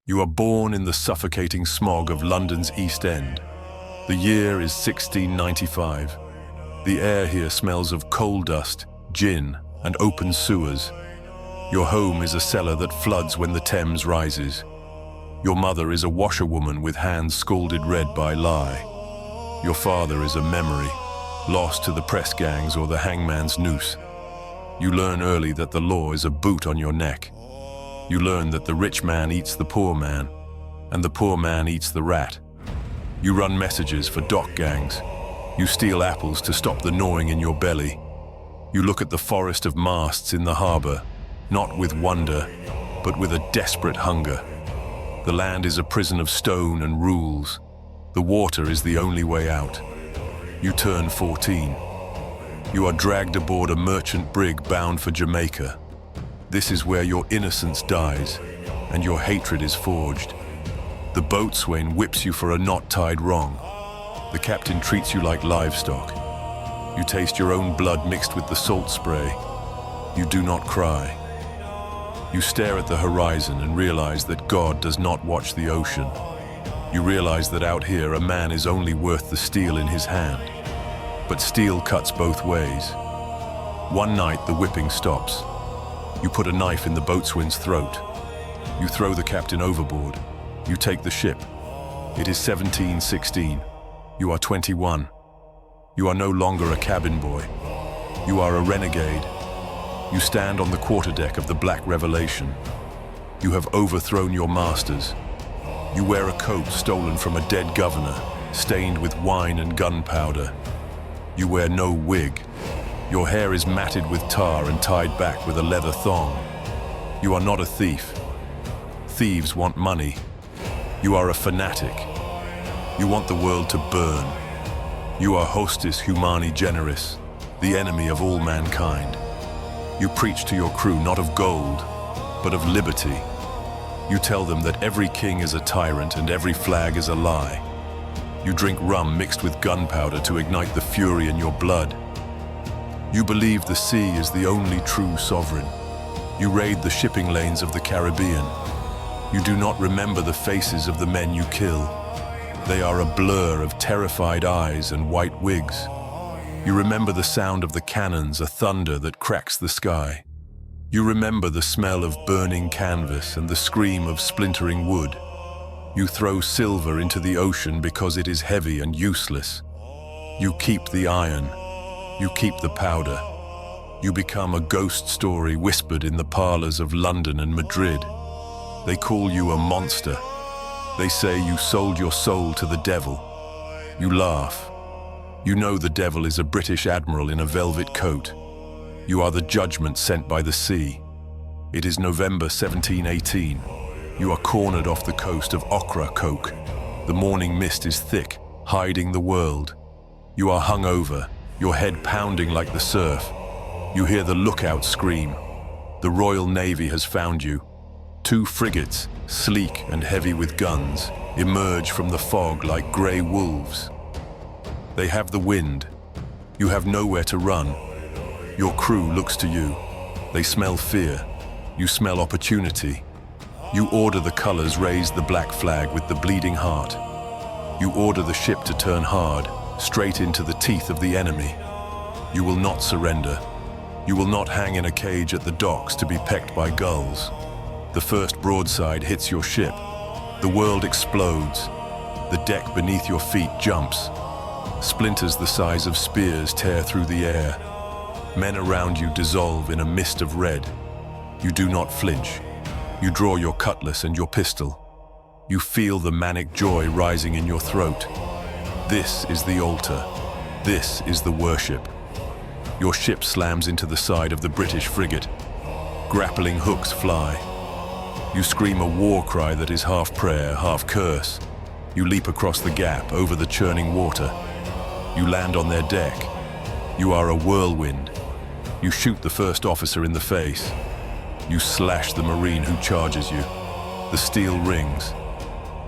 You are born in the suffocating smog of London's East End. The year is 1695. The air here smells of coal dust, gin, and open sewers. Your home is a cellar that floods when the Thames rises. Your mother is a washerwoman with hands scalded red by lye. Your father is a memory, lost to the press gangs or the hangman's noose. You learn early that the law is a boot on your neck. You learn that the rich man eats the poor man, and the poor man eats the rat. You run messages for dock gangs. You steal apples to stop the gnawing in your belly. You look at the forest of masts in the harbor, not with wonder, but with a desperate hunger. The land is a prison of stone and rules. The water is the only way out. You turn 14. You are dragged aboard a merchant brig bound for Jamaica. This is where your innocence dies, and your hatred is forged. The boatswain whips you for a knot tied wrong. The captain treats you like livestock. You taste your own blood mixed with the salt spray. You do not cry. You stare at the horizon and realize that God does not watch the ocean. You realize that out here a man is only worth the steel in his hand. But steel cuts both ways. One night the whipping stops. You put a knife in the boatswain's throat. You throw the captain overboard. You take the ship. It is 1716. You are 21. You are no longer a cabin boy. You are a renegade. You stand on the quarterdeck of the Black Revelation. You have overthrown your masters. You wear a coat stolen from a dead governor, stained with wine and gunpowder. You wear no wig. Your hair is matted with tar and tied back with a leather thong. You are not a thief. Thieves want money. You are a fanatic. You want the world to burn. You are hostis humani generis, the enemy of all mankind. You preach to your crew not of gold, but of liberty. You tell them that every king is a tyrant and every flag is a lie. You drink rum mixed with gunpowder to ignite the fury in your blood. You believe the sea is the only true sovereign. You raid the shipping lanes of the Caribbean. You do not remember the faces of the men you kill. They are a blur of terrified eyes and white wigs. You remember the sound of the cannons, a thunder that cracks the sky. You remember the smell of burning canvas and the scream of splintering wood. You throw silver into the ocean because it is heavy and useless. You keep the iron. You keep the powder. You become a ghost story whispered in the parlors of London and Madrid. They call you a monster. They say you sold your soul to the devil. You laugh. You know the devil is a British admiral in a velvet coat. You are the judgment sent by the sea. It is November 1718. You are cornered off the coast of Ocracoke. The morning mist is thick, hiding the world. You are hungover, your head pounding like the surf. You hear the lookout scream. The Royal Navy has found you. 2 frigates, sleek and heavy with guns, emerge from the fog like grey wolves. They have the wind. You have nowhere to run. Your crew looks to you. They smell fear. You smell opportunity. You order the colors raise the black flag with the bleeding heart. You order the ship to turn hard, straight into the teeth of the enemy. You will not surrender. You will not hang in a cage at the docks to be pecked by gulls. The first broadside hits your ship. The world explodes. The deck beneath your feet jumps. Splinters the size of spears tear through the air. Men around you dissolve in a mist of red. You do not flinch. You draw your cutlass and your pistol. You feel the manic joy rising in your throat. This is the altar. This is the worship. Your ship slams into the side of the British frigate. Grappling hooks fly. You scream a war cry that is half prayer, half curse. You leap across the gap over the churning water. You land on their deck. You are a whirlwind. You shoot the first officer in the face. You slash the Marine who charges you. The steel rings.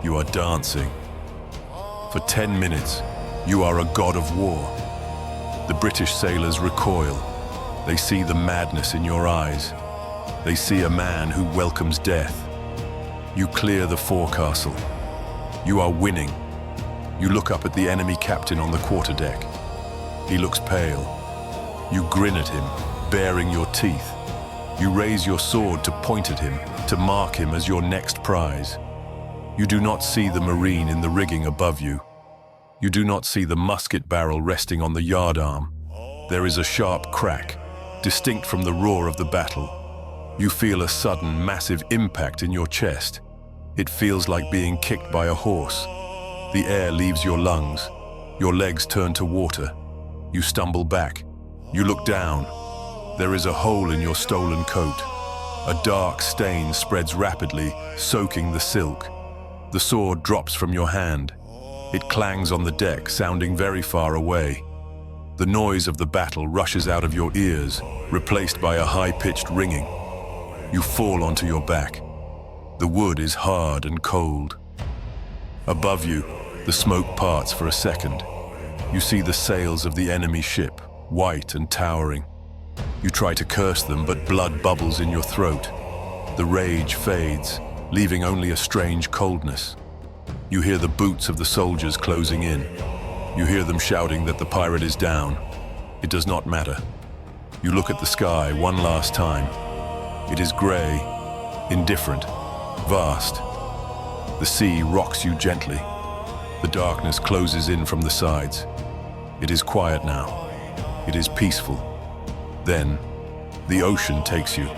You are dancing. For 10 minutes, you are a god of war. The British sailors recoil. They see the madness in your eyes. They see a man who welcomes death. You clear the forecastle. You are winning. You look up at the enemy captain on the quarterdeck. He looks pale. You grin at him, baring your teeth. You raise your sword to point at him, to mark him as your next prize. You do not see the Marine in the rigging above you. You do not see the musket barrel resting on the yardarm. There is a sharp crack, distinct from the roar of the battle. You feel a sudden, massive impact in your chest. It feels like being kicked by a horse. The air leaves your lungs. Your legs turn to water. You stumble back. You look down. There is a hole in your stolen coat. A dark stain spreads rapidly, soaking the silk. The sword drops from your hand. It clangs on the deck, sounding very far away. The noise of the battle rushes out of your ears, replaced by a high-pitched ringing. You fall onto your back. The wood is hard and cold. Above you, the smoke parts for a second. You see the sails of the enemy ship, white and towering. You try to curse them, but blood bubbles in your throat. The rage fades, leaving only a strange coldness. You hear the boots of the soldiers closing in. You hear them shouting that the pirate is down. It does not matter. You look at the sky one last time. It is gray, indifferent, vast. The sea rocks you gently. The darkness closes in from the sides. It is quiet now. It is peaceful. Then, the ocean takes you.